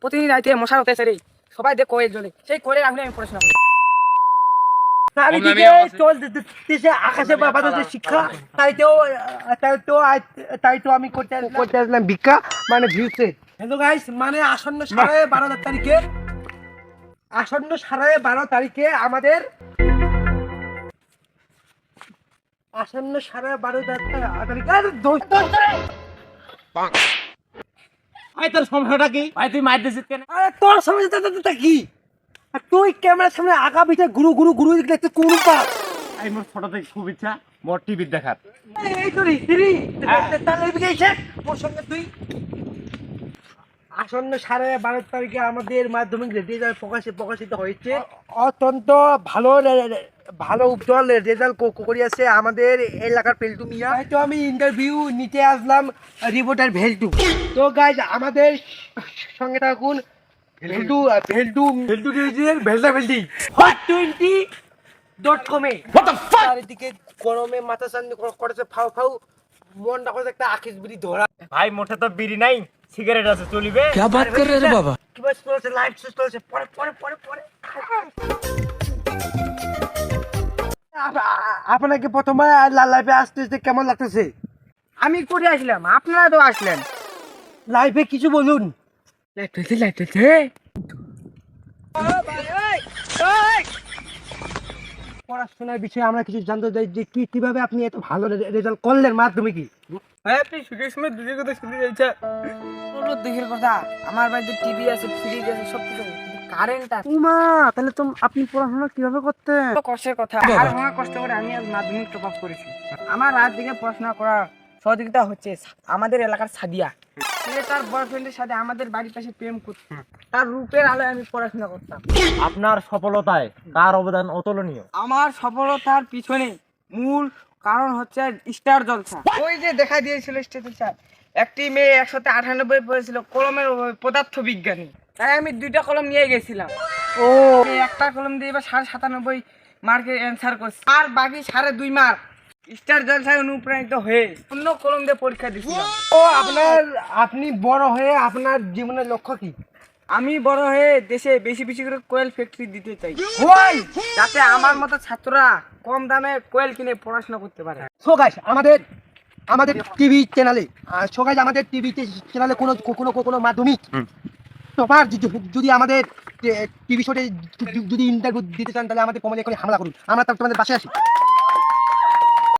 প্রতিদিন রাতে মশার হতেছে রে, সবাই দেখ কোয়েল জ্বলে, সেই কোয়েলের আগুনে আমি পড়াশোনা করি। চারিদিকে চলতেছে আকাশে বাতাসে শিক্ষা, তাই তো আমি করতে আসলাম ভিক্ষা, মানে ভিউছে। হ্যালো গাইস, মানে আসন্ন 12:30 তারিখে আমাদের তোর সমস্যাটা কি ভাই? তুই মার দিছিস কেন? আরে তোর সমস্যা কি? আর তুই ক্যামেরার সামনে আগা পিছে গুরু গুরু গুরু দেখতে কোন পাস? এই মোর ছোট থেকে খুব ইচ্ছা মোর টিভি দেখার। এই তো রে তাহলে বিকেছে ওর সঙ্গে তুই। আসন্ন 12:30 তারিখে আমাদের মাধ্যমিক রেজাল্ট প্রকাশিত হয়েছে। অত্যন্ত ভালো উজ্জ্বল রেজাল্ট করিয়াছে আমাদের এলাকার পেল্টু মিয়া। তো আমি ইন্টারভিউ নিতে আসলাম রিপোর্টার ভেল্টু। তো গাইজ আমাদের সঙ্গে থাকুন ভেল্টু নিউজের ভেল্টি hot20.com এ। চারিদিকে গরমে মাথা চান্দি করেছে ফাউ মনটা করে একটা আখিস বিড়ি ধরা। ভাই মোটে তো বিড়ি নাই, সিগারেট আছে, চলিবে? क्या बात कर रहे हैं बाबा? কি বাস চলছে, লাইভ চলছে, পরে আপনাকে প্রথমে লাইভে আসতে কেমন লাগতেছে? আমি করে আসলাম, আপনারা তো আসলেন। লাইভে কিছু বলুন। লাইটেছে পড়াশোনার বিষয়ে আমরা কিছু জানতে চাই যে কিভাবে আপনি এত ভালো রেজাল্ট করলেন মাধ্যমিকে। ভাই আপনি সুখের সময় দুজের কথা শুনতে চাইছে। পুরো দুঃখের কথা, আমার বাড়িতে টিভি আছে, ফ্রিজ আছে, সব কিছু আছে, কারেন্ট আছে। উমা, তাহলে তো আপনি পড়াশোনা কিভাবে করতেন? তো কষ্টের কথা, আর আমার কষ্ট করে আমি আজ মাধ্যমিক টপ আপ করেছি। আমার রাত দিকে পড়াশোনা করার সহযোগিতা হচ্ছে আমাদের এলাকার সাদিয়া। সে তার বয়ফ্রেন্ডের সাথে আমাদের বাড়ির পাশে প্রেম করত, তার রূপের আলোয় আমি পড়াশোনা করতাম। আপনার সফলতায় কার অবদান অতুলনীয়? আমার সফলতার পিছনে মূল কারণ হচ্ছে স্টার জলসা। ওই যে দেখা দিয়েছিল স্টেজে স্যার, একটি মেয়ে 198 পেয়েছিল কলমের পদার্থ বিজ্ঞানী, তাই আমি 2টা কলম নিয়ে গেছিলাম। ও, আমি একটা কলম দিয়ে এবার 97.5 মার্কের অ্যান্সার করছি, আর বাকি 2.5 মার্ক স্টার জলসায় অনুপ্রাণিত হয়ে অন্য কলম দিয়ে পরীক্ষা দিয়েছিলাম। আপনি বড় হয়ে আপনার জীবনের লক্ষ্য কি? আমি বড় হয়ে দেশে বেশি করে কোয়েল ফ্যাক্টরি দিতে চাই, ওই যাতে আমার মতো ছাত্ররা কম দামে কোয়েল কিনে পড়াশোনা করতে পারে। সো গাইস, আমাদের টিভি চ্যানেলে আমাদের টিভি চ্যানেলে কোনো মাধ্যমিক টপার যদি আমাদের টিভি শোতে যদি ইন্টারভিউ দিতে চান, তাহলে আমাদের কমেন্টে করে হামলা করুন, আমরা তোমাদের পাশে আছি।